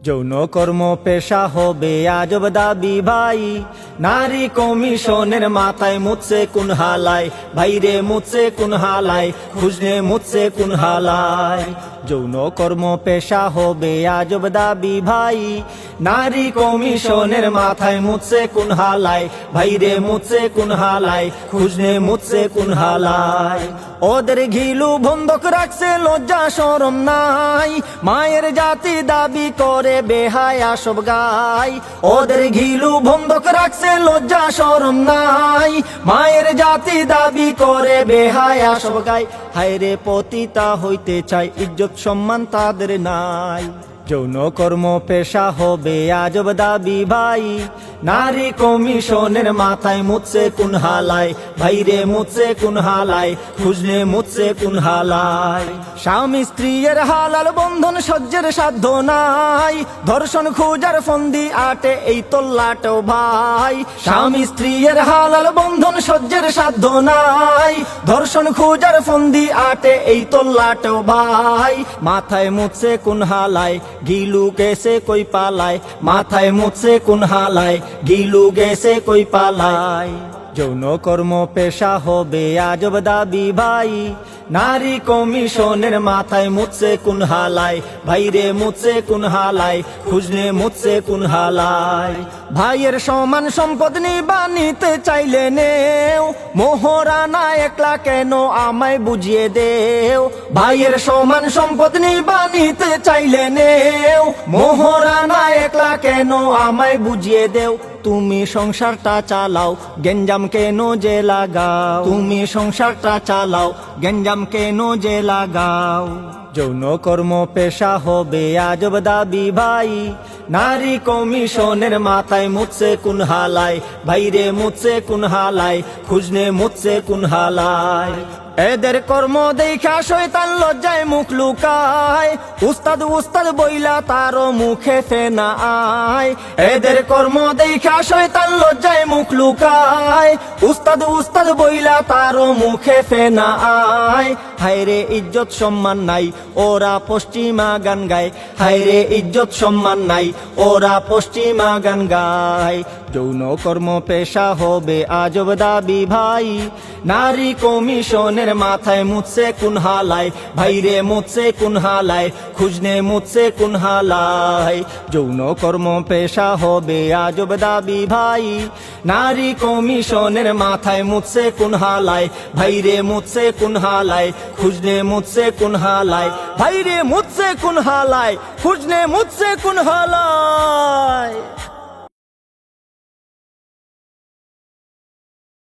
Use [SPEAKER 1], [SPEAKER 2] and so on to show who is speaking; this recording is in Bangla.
[SPEAKER 1] যৌন কর্ম পেশা হবে আজব দাবি ভাই, নারী কমিশনের মাথায় মুছে কোন হালায়, ভাইরে মুছে কোন হালায়, খুঁজনে মুছে কোন হালায়। যৌন কর্ম পেশা হবে আজব দাবি ভাই, নারী কমিশনের মাথায় মুছে কোন হালায়, ভাইরে মুছে কোন হালায়, খুঁজনে মুছে কোন হালায়। ওদের ঘিলু বন্ধক রাখছে, লজ্জা শরম নাই, মায়ের জাতি দাবি করে বেহায়া সব গায়। ওদের ঘিলু বন্ধক রাখছে, লজ্জা শরম নাই, মায়ের জাতি দাবি করে বেহায়া সব গায়। হায়রে পতিতা হইতে চায়, ইজ্জত সম্মান তাদের নাই। যৌন কর্ম পেশা হবে আজব দাবি ভাই, নারী কমিশনের মাথায় মুছে কোন হালায়, ভাইরে মুছে কোন হালায়, খুঁজলে মুছে কোন হালায়। স্বামী স্ত্রীর হালাল বন্ধন সহ্যের সাধ্য নাই, ধর্ষণ খুঁজার ফন্দি আটে এই তোল্লাটো ভাই। স্বামী স্ত্রীর হালাল বন্ধন সহ্যের সাধ্য নাই, ধর্ষণ খুঁজার ফন্দি আটে এই তোল্লাটো ভাই। মাথায় মুছে কোন হালায়, গিলু গেছে কই পালায়, মাথায় মুছে কোন হালায়, গিলু গেছে কই পালায়। যৌন কর্ম পেশা হবে আজব দাবি ভাই, নারী কমিশনের মাথায় মুছে কোন হালায়, ভাইরে মুছে কোন হালায়, খুঁজলে মুছে কোন হালায়। ভাইয়ের সমান সম্পদ নিবা নিতে চাইলে নেও, মোহরানা একলা কেন আমায় বুঝিয়ে দেও। ভাইয়ের সমান সম্পদ নিবা নিতে চাইলে নেও, মোহরানা একলা কেন আমায় বুঝিয়ে দেও। তুমি সংসারটা চালাও, গেঞ্জাম কেন যে লাগাও, তুমি সংসারটা চালাও, গেঞ্জাম কেন যে লাগাও। যৌন কর্ম পেশা হবে আজব দাবি ভাই, নারী কমিশনের মাথায় মুছে কোন হালায়, ভাইরে মুছে কোন হালায়, খুঁজনে মুছে কোন হালায়। এদের কর্ম দেখা শয়তান লজ্জায় মুখ লুকায়, উস্তাদ উস্তাদ বইলা তারও মুখে ফেনা আয়। এদের কর্ম দেখা শয়তান লজ্জায় মুখ লুকায়, উস্তাদ উস্তাদ বইলা তারও মুখে ফেনা আয়। হায়রে ইজ্জত সম্মান নাই, ওরা পশ্চিমা গান গায়, হায়রে ইজ্জত সম্মান নাই, ওরা পশ্চিমা গান গায়। যৌন কর্ম পেশা হবে আজব দাবি ভাই, নারী কমিশনের মাথায় মুছে কোন হালায়, ভাইরে মুছে কোন হালায়, খুঁজনে মুছে কোন হালায়। যৌন কর্ম পেশা হবে আজব দাবি ভাই, নারী কমিশনের মাথায় মুছে কোন হালায়, ভাইরে মুছে কোন হালায়, খুঁজনে মুছে কোন হালায়, ভাইরে মুছে কোন হালায়, খুঁজনে মুছে কোন হালায়।